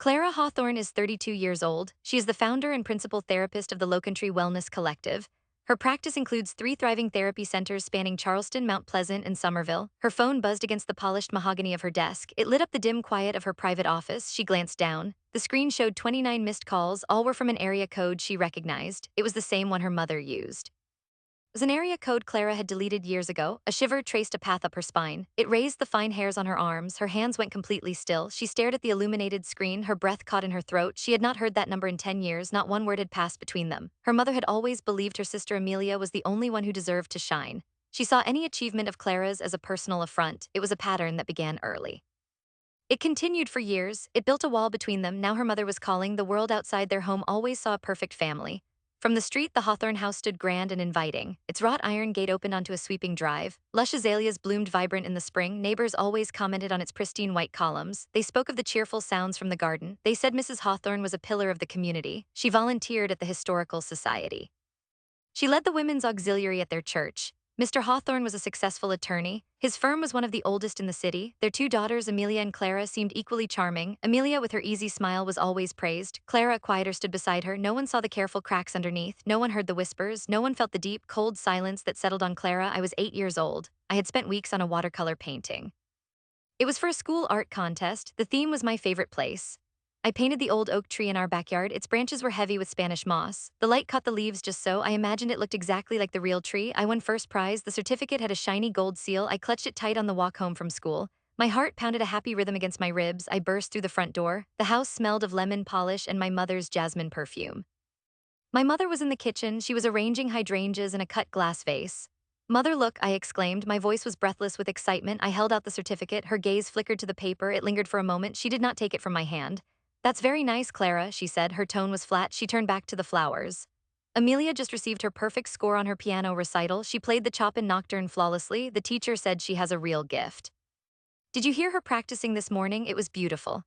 Clara Hawthorne is 32 years old. She is the founder and principal therapist of the Lowcountry Wellness Collective. Her practice includes three thriving therapy centers spanning Charleston, Mount Pleasant, and Somerville. Her phone buzzed against the polished mahogany of her desk. It lit up the dim quiet of her private office. She glanced down. The screen showed 29 missed calls. All were from an area code she recognized. It was the same one her mother used. It was an area code Clara had deleted years ago. A shiver traced a path up her spine. It raised the fine hairs on her arms. Her hands went completely still. She stared at the illuminated screen, her breath caught in her throat. She had not heard that number in 10 years. Not one word had passed between them. Her mother had always believed her sister Amelia was the only one who deserved to shine. She saw any achievement of Clara's as a personal affront. It was a pattern that began early. It continued for years. It built a wall between them. Now her mother was calling. The world outside their home always saw a perfect family. From the street, the Hawthorne house stood grand and inviting. Its wrought iron gate opened onto a sweeping drive. Lush azaleas bloomed vibrant in the spring. Neighbors always commented on its pristine white columns. They spoke of the cheerful sounds from the garden. They said Mrs. Hawthorne was a pillar of the community. She volunteered at the Historical Society. She led the women's auxiliary at their church. Mr. Hawthorne was a successful attorney. His firm was one of the oldest in the city. Their two daughters, Amelia and Clara, seemed equally charming. Amelia, with her easy smile, was always praised. Clara, quieter, stood beside her. No one saw the careful cracks underneath. No one heard the whispers. No one felt the deep, cold silence that settled on Clara. I was 8 years old. I had spent weeks on a watercolor painting. It was for a school art contest. The theme was my favorite place. I painted the old oak tree in our backyard. Its branches were heavy with Spanish moss. The light caught the leaves just so. I imagined it looked exactly like the real tree. I won first prize. The certificate had a shiny gold seal. I clutched it tight on the walk home from school. My heart pounded a happy rhythm against my ribs. I burst through the front door. The house smelled of lemon polish and my mother's jasmine perfume. My mother was in the kitchen. She was arranging hydrangeas in a cut glass vase. Mother, look, I exclaimed. My voice was breathless with excitement. I held out the certificate. Her gaze flickered to the paper. It lingered for a moment. She did not take it from my hand. That's very nice, Clara, she said. Her tone was flat. She turned back to the flowers. Amelia just received her perfect score on her piano recital. She played the Chopin Nocturne flawlessly. The teacher said she has a real gift. Did you hear her practicing this morning? It was beautiful.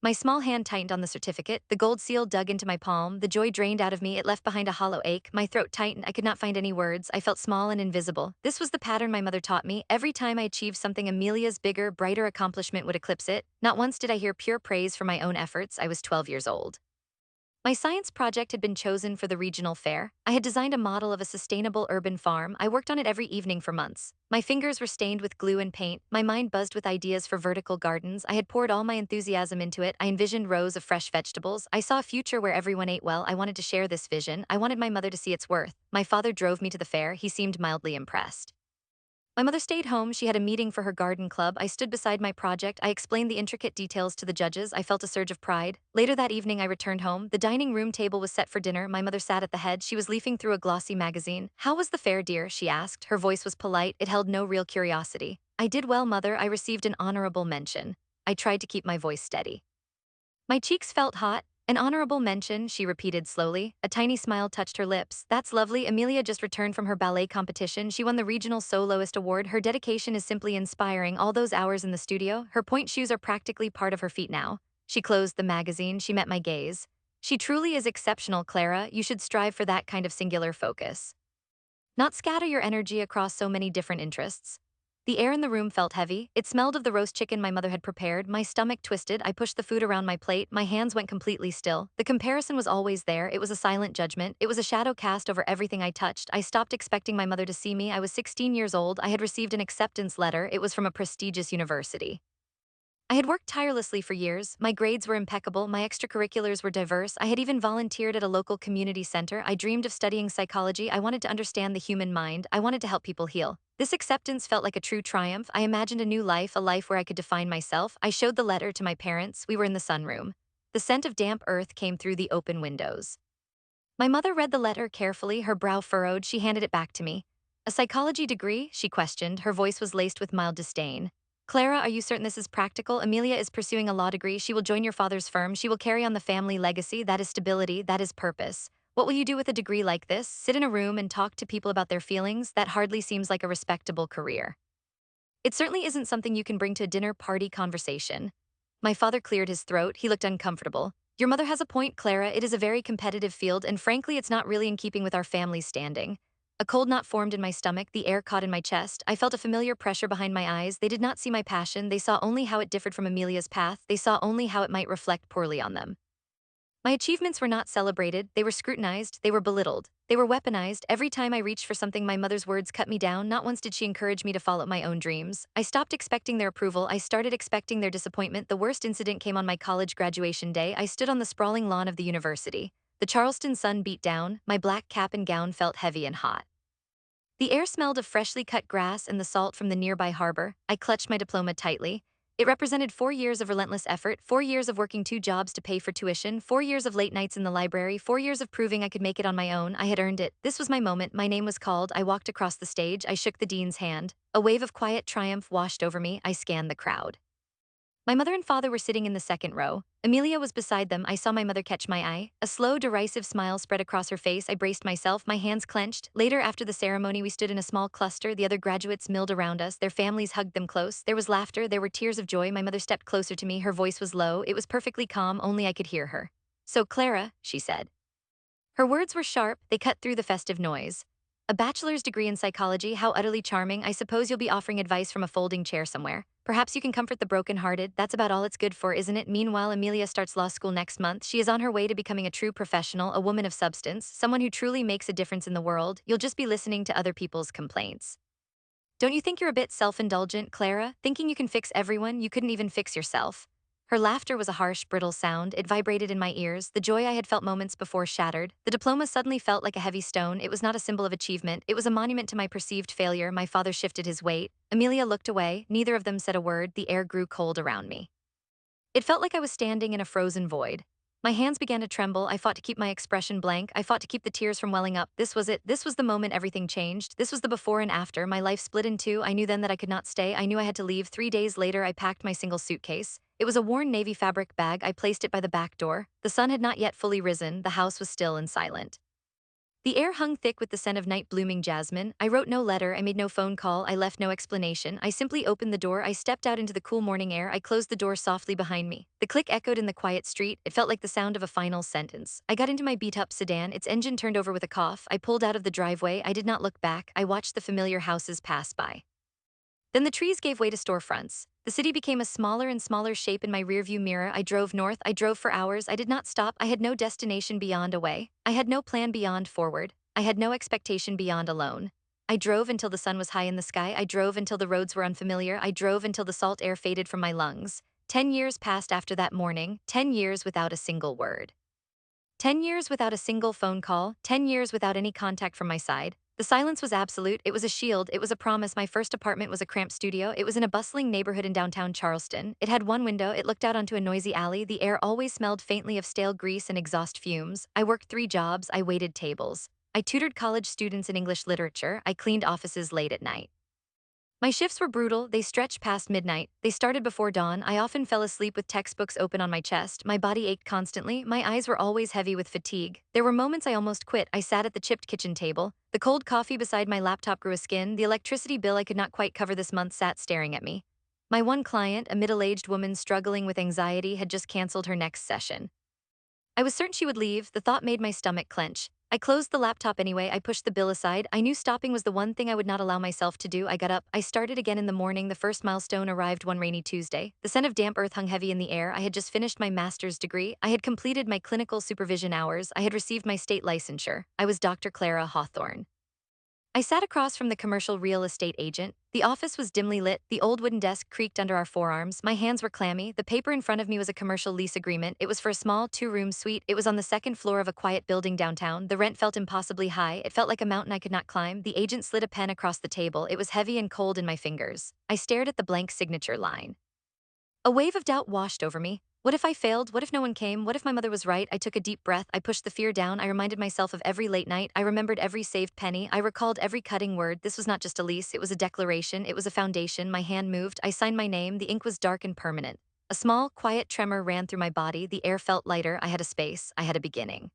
My small hand tightened on the certificate. The gold seal dug into my palm. The joy drained out of me. It left behind a hollow ache. My throat tightened. I could not find any words. I felt small and invisible. This was the pattern my mother taught me. Every time I achieved something, Amelia's bigger, brighter accomplishment would eclipse it. Not once did I hear pure praise for my own efforts. I was 12 years old. My science project had been chosen for the regional fair. I had designed a model of a sustainable urban farm. I worked on it every evening for months. My fingers were stained with glue and paint. My mind buzzed with ideas for vertical gardens. I had poured all my enthusiasm into it. I envisioned rows of fresh vegetables. I saw a future where everyone ate well. I wanted to share this vision. I wanted my mother to see its worth. My father drove me to the fair. He seemed mildly impressed. My mother stayed home. She had a meeting for her garden club. I stood beside my project. I explained the intricate details to the judges. I felt a surge of pride. Later that evening, I returned home. The dining room table was set for dinner. My mother sat at the head. She was leafing through a glossy magazine. How was the fair, dear? She asked. Her voice was polite. It held no real curiosity. I did well, mother. I received an honorable mention. I tried to keep my voice steady. My cheeks felt hot. An honorable mention, she repeated slowly. A tiny smile touched her lips. That's lovely. Amelia just returned from her ballet competition. She won the regional soloist award. Her dedication is simply inspiring. All those hours in the studio, her point shoes are practically part of her feet now. She closed the magazine. She met my gaze. She truly is exceptional, Clara. You should strive for that kind of singular focus. Not scatter your energy across so many different interests. The air in the room felt heavy. It smelled of the roast chicken my mother had prepared. My stomach twisted. I pushed the food around my plate. My hands went completely still. The comparison was always there. It was a silent judgment. It was a shadow cast over everything I touched. I stopped expecting my mother to see me. I was 16 years old. I had received an acceptance letter. It was from a prestigious university. I had worked tirelessly for years. My grades were impeccable. My extracurriculars were diverse. I had even volunteered at a local community center. I dreamed of studying psychology. I wanted to understand the human mind. I wanted to help people heal. This acceptance felt like a true triumph. I imagined a new life, a life where I could define myself. I showed the letter to my parents. We were in the sunroom. The scent of damp earth came through the open windows. My mother read the letter carefully, her brow furrowed. She handed it back to me. A psychology degree? She questioned. Her voice was laced with mild disdain. Clara, are you certain this is practical? Amelia is pursuing a law degree. She will join your father's firm. She will carry on the family legacy. That is stability. That is purpose. What will you do with a degree like this? Sit in a room and talk to people about their feelings? That hardly seems like a respectable career. It certainly isn't something you can bring to a dinner party conversation. My father cleared his throat. He looked uncomfortable. Your mother has a point, Clara. It is a very competitive field, and frankly, it's not really in keeping with our family's standing. A cold knot formed in my stomach, the air caught in my chest. I felt a familiar pressure behind my eyes. They did not see my passion, they saw only how it differed from Amelia's path, they saw only how it might reflect poorly on them. My achievements were not celebrated, they were scrutinized, they were belittled. They were weaponized. Every time I reached for something, my mother's words cut me down. Not once did she encourage me to follow my own dreams. I stopped expecting their approval, I started expecting their disappointment. The worst incident came on my college graduation day. I stood on the sprawling lawn of the university. The Charleston sun beat down, my black cap and gown felt heavy and hot. The air smelled of freshly cut grass and the salt from the nearby harbor. I clutched my diploma tightly. It represented 4 years of relentless effort, 4 years of working 2 jobs to pay for tuition, 4 years of late nights in the library, 4 years of proving I could make it on my own. I had earned it. This was my moment. My name was called. I walked across the stage. I shook the dean's hand. A wave of quiet triumph washed over me. I scanned the crowd. My mother and father were sitting in the second row. Amelia was beside them. I saw my mother catch my eye. A slow, derisive smile spread across her face. I braced myself, my hands clenched. Later, after the ceremony, we stood in a small cluster. The other graduates milled around us. Their families hugged them close. There was laughter. There were tears of joy. My mother stepped closer to me. Her voice was low. It was perfectly calm. Only I could hear her. "So, Clara," she said. Her words were sharp. They cut through the festive noise. "A bachelor's degree in psychology, how utterly charming. I suppose you'll be offering advice from a folding chair somewhere. Perhaps you can comfort the broken-hearted. That's about all it's good for, isn't it?" Meanwhile, Amelia starts law school next month. She is on her way to becoming a true professional, a woman of substance, someone who truly makes a difference in the world. You'll just be listening to other people's complaints. Don't you think you're a bit self-indulgent, Clara? Thinking you can fix everyone, you couldn't even fix yourself. Her laughter was a harsh, brittle sound. It vibrated in my ears. The joy I had felt moments before shattered. The diploma suddenly felt like a heavy stone. It was not a symbol of achievement. It was a monument to my perceived failure. My father shifted his weight. Amelia looked away. Neither of them said a word. The air grew cold around me. It felt like I was standing in a frozen void. My hands began to tremble. I fought to keep my expression blank. I fought to keep the tears from welling up. This was it. This was the moment everything changed. This was the before and after. My life split in two. I knew then that I could not stay. I knew I had to leave. 3 days later, I packed my single suitcase. It was a worn navy fabric bag. I placed it by the back door. The sun had not yet fully risen. The house was still and silent. The air hung thick with the scent of night-blooming jasmine. I wrote no letter, I made no phone call, I left no explanation. I simply opened the door, I stepped out into the cool morning air, I closed the door softly behind me. The click echoed in the quiet street, it felt like the sound of a final sentence. I got into my beat-up sedan, its engine turned over with a cough. I pulled out of the driveway, I did not look back, I watched the familiar houses pass by. Then the trees gave way to storefronts. The city became a smaller and smaller shape in my rearview mirror. I drove north, I drove for hours, I did not stop, I had no destination beyond away. I had no plan beyond forward. I had no expectation beyond alone. I drove until the sun was high in the sky, I drove until the roads were unfamiliar, I drove until the salt air faded from my lungs. 10 years passed after that morning, 10 years without a single word. 10 years without a single phone call, 10 years without any contact from my side. The silence was absolute, it was a shield, it was a promise. My first apartment was a cramped studio, it was in a bustling neighborhood in downtown Charleston. It had one window, it looked out onto a noisy alley, the air always smelled faintly of stale grease and exhaust fumes. I worked 3 jobs, I waited tables. I tutored college students in English literature, I cleaned offices late at night. My shifts were brutal, they stretched past midnight, they started before dawn. I often fell asleep with textbooks open on my chest, my body ached constantly, my eyes were always heavy with fatigue. There were moments I almost quit. I sat at the chipped kitchen table. The cold coffee beside my laptop grew a skin, the electricity bill I could not quite cover this month sat staring at me. My one client, a middle-aged woman struggling with anxiety, had just canceled her next session. I was certain she would leave, the thought made my stomach clench. I closed the laptop anyway, I pushed the bill aside. I knew stopping was the one thing I would not allow myself to do. I got up, I started again in the morning. The first milestone arrived one rainy Tuesday. The scent of damp earth hung heavy in the air. I had just finished my master's degree. I had completed my clinical supervision hours. I had received my state licensure. I was Dr. Clara Hawthorne. I sat across from the commercial real estate agent. The office was dimly lit, the old wooden desk creaked under our forearms, my hands were clammy, the paper in front of me was a commercial lease agreement. It was for a small 2-room suite. It was on the second floor of a quiet building downtown. The rent felt impossibly high, it felt like a mountain I could not climb. The agent slid a pen across the table. It was heavy and cold in my fingers. I stared at the blank signature line. A wave of doubt washed over me. What if I failed? What if no one came? What if my mother was right? I took a deep breath. I pushed the fear down. I reminded myself of every late night. I remembered every saved penny. I recalled every cutting word. This was not just a lease. It was a declaration. It was a foundation. My hand moved. I signed my name. The ink was dark and permanent. A small, quiet tremor ran through my body. The air felt lighter. I had a space. I had a beginning.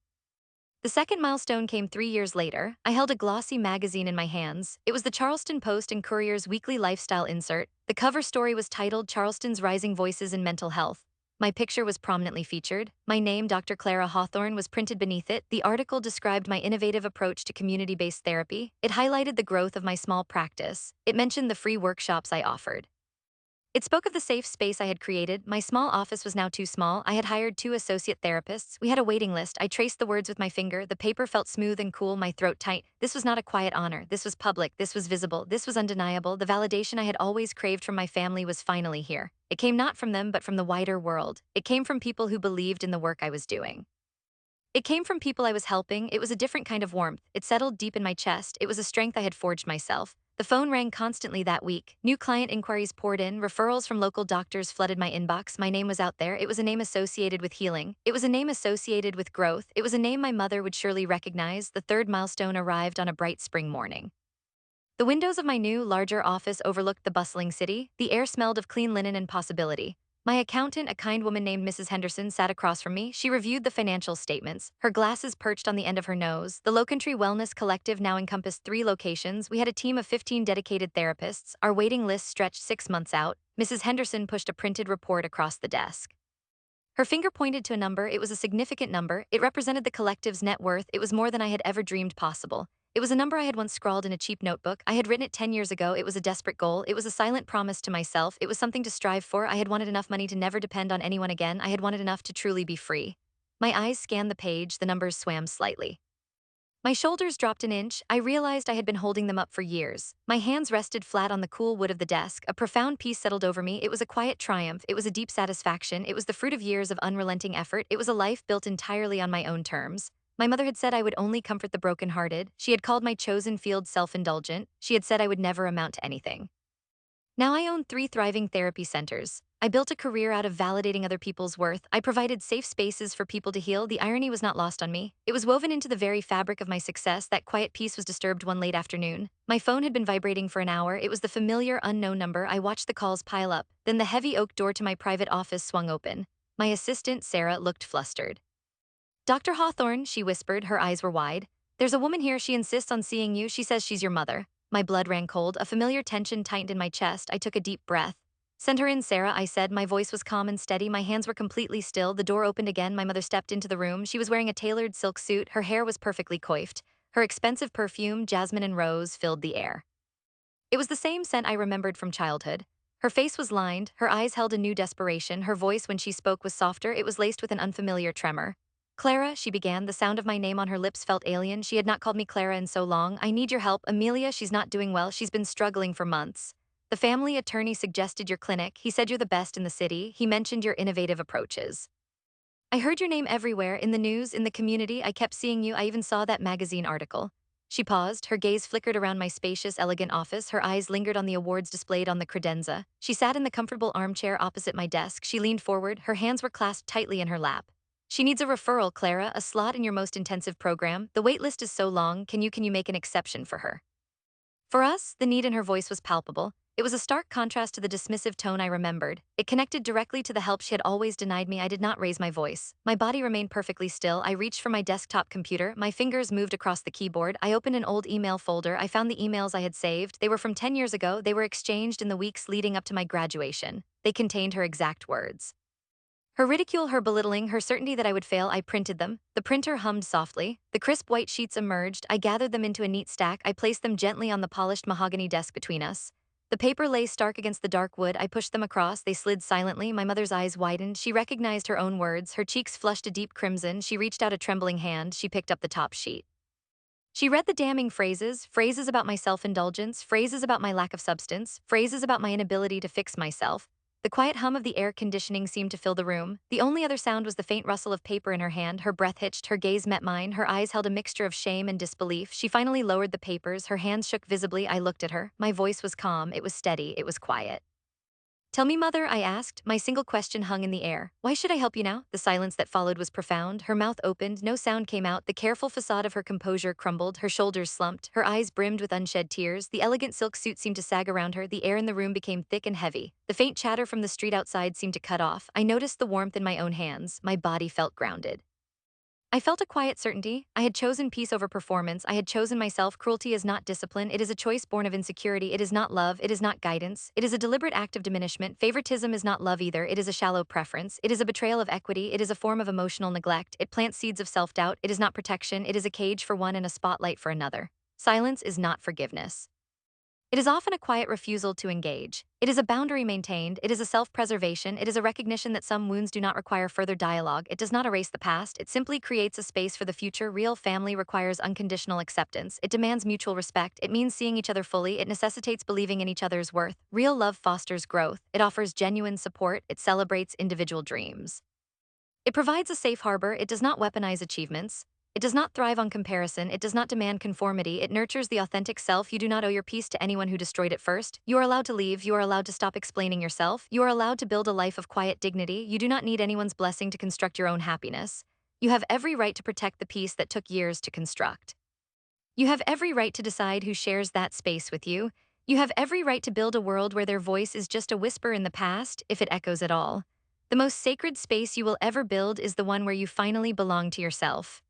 The second milestone came 3 years later. I held a glossy magazine in my hands. It was the Charleston Post and Courier's weekly lifestyle insert. The cover story was titled "Charleston's Rising Voices in Mental Health." My picture was prominently featured. My name, Dr. Clara Hawthorne, was printed beneath it. The article described my innovative approach to community-based therapy. It highlighted the growth of my small practice. It mentioned the free workshops I offered. It spoke of the safe space I had created. My small office was now too small. I had hired 2 associate therapists. We had a waiting list. I traced the words with my finger. The paper felt smooth and cool, my throat tight. This was not a quiet honor. This was public. This was visible. This was undeniable. The validation I had always craved from my family was finally here. It came not from them, but from the wider world. It came from people who believed in the work I was doing. It came from people I was helping. It was a different kind of warmth. It settled deep in my chest. It was a strength I had forged myself. The phone rang constantly that week. New client inquiries poured in. Referrals from local doctors flooded my inbox. My name was out there. It was a name associated with healing. It was a name associated with growth. It was a name my mother would surely recognize. The third milestone arrived on a bright spring morning. The windows of my new, larger office overlooked the bustling city. The air smelled of clean linen and possibility. My accountant, a kind woman named Mrs. Henderson, sat across from me. She reviewed the financial statements, her glasses perched on the end of her nose. The Lowcountry Wellness Collective now encompassed 3 locations. We had a team of 15 dedicated therapists. Our waiting list stretched 6 months out. Mrs. Henderson pushed a printed report across the desk. Her finger pointed to a number. It was a significant number. It represented the collective's net worth. It was more than I had ever dreamed possible. It was a number I had once scrawled in a cheap notebook. I had written it 10 years ago. It was a desperate goal. It was a silent promise to myself. It was something to strive for. I had wanted enough money to never depend on anyone again. I had wanted enough to truly be free. My eyes scanned the page. The numbers swam slightly. My shoulders dropped an inch. I realized I had been holding them up for years. My hands rested flat on the cool wood of the desk. A profound peace settled over me. It was a quiet triumph. It was a deep satisfaction. It was the fruit of years of unrelenting effort. It was a life built entirely on my own terms. My mother had said I would only comfort the brokenhearted. She had called my chosen field self-indulgent. She had said I would never amount to anything. Now I own 3 thriving therapy centers. I built a career out of validating other people's worth. I provided safe spaces for people to heal. The irony was not lost on me. It was woven into the very fabric of my success. That quiet peace was disturbed one late afternoon. My phone had been vibrating for an hour. It was the familiar, unknown number. I watched the calls pile up. Then the heavy oak door to my private office swung open. My assistant, Sarah, looked flustered. Dr. Hawthorne, she whispered, her eyes were wide. There's a woman here, she insists on seeing you, she says she's your mother. My blood ran cold, a familiar tension tightened in my chest. I took a deep breath. Send her in, Sarah, I said. My voice was calm and steady, my hands were completely still. The door opened again, my mother stepped into the room. She was wearing a tailored silk suit, her hair was perfectly coiffed. Her expensive perfume, jasmine and rose, filled the air. It was the same scent I remembered from childhood. Her face was lined, her eyes held a new desperation, her voice when she spoke was softer, it was laced with an unfamiliar tremor. Clara, she began, the sound of my name on her lips felt alien. She had not called me Clara in so long. I need your help. Amelia, she's not doing well. She's been struggling for months. The family attorney suggested your clinic. He said you're the best in the city. He mentioned your innovative approaches. I heard your name everywhere, in the news, in the community. I kept seeing you. I even saw that magazine article. She paused, her gaze flickered around my spacious, elegant office. Her eyes lingered on the awards displayed on the credenza. She sat in the comfortable armchair opposite my desk. She leaned forward, her hands were clasped tightly in her lap. She needs a referral, Clara, a slot in your most intensive program. The wait list is so long, can you make an exception for her? For us, the need in her voice was palpable. It was a stark contrast to the dismissive tone I remembered. It connected directly to the help she had always denied me. I did not raise my voice. My body remained perfectly still. I reached for my desktop computer. My fingers moved across the keyboard. I opened an old email folder. I found the emails I had saved. They were from 10 years ago. They were exchanged in the weeks leading up to my graduation. They contained her exact words. Her ridicule, her belittling, her certainty that I would fail, I printed them. The printer hummed softly. The crisp white sheets emerged. I gathered them into a neat stack. I placed them gently on the polished mahogany desk between us. The paper lay stark against the dark wood. I pushed them across. They slid silently. My mother's eyes widened. She recognized her own words. Her cheeks flushed a deep crimson. She reached out a trembling hand. She picked up the top sheet. She read the damning phrases, phrases about my self-indulgence, phrases about my lack of substance, phrases about my inability to fix myself. The quiet hum of the air conditioning seemed to fill the room. The only other sound was the faint rustle of paper in her hand. Her breath hitched, her gaze met mine, her eyes held a mixture of shame and disbelief. She finally lowered the papers, her hands shook visibly. I looked at her. My voice was calm, it was steady, it was quiet. Tell me, Mother, I asked. My single question hung in the air. Why should I help you now? The silence that followed was profound. Her mouth opened, no sound came out. The careful facade of her composure crumbled, her shoulders slumped, her eyes brimmed with unshed tears. The elegant silk suit seemed to sag around her. The air in the room became thick and heavy. The faint chatter from the street outside seemed to cut off. I noticed the warmth in my own hands. My body felt grounded. I felt a quiet certainty. I had chosen peace over performance. I had chosen myself. Cruelty is not discipline. It is a choice born of insecurity. It is not love. It is not guidance. It is a deliberate act of diminishment. Favoritism is not love either. It is a shallow preference. It is a betrayal of equity. It is a form of emotional neglect. It plants seeds of self doubt. It is not protection. It is a cage for one and a spotlight for another. Silence is not forgiveness. It is often a quiet refusal to engage. It is a boundary maintained. It is a self-preservation. It is a recognition that some wounds do not require further dialogue. It does not erase the past. It simply creates a space for the future. Real family requires unconditional acceptance. It demands mutual respect. It means seeing each other fully. It necessitates believing in each other's worth. Real love fosters growth. It offers genuine support. It celebrates individual dreams. It provides a safe harbor. It does not weaponize achievements. It does not thrive on comparison. It does not demand conformity. It nurtures the authentic self. You do not owe your peace to anyone who destroyed it first. You are allowed to leave. You are allowed to stop explaining yourself. You are allowed to build a life of quiet dignity. You do not need anyone's blessing to construct your own happiness. You have every right to protect the peace that took years to construct. You have every right to decide who shares that space with you. You have every right to build a world where their voice is just a whisper in the past, if it echoes at all. The most sacred space you will ever build is the one where you finally belong to yourself.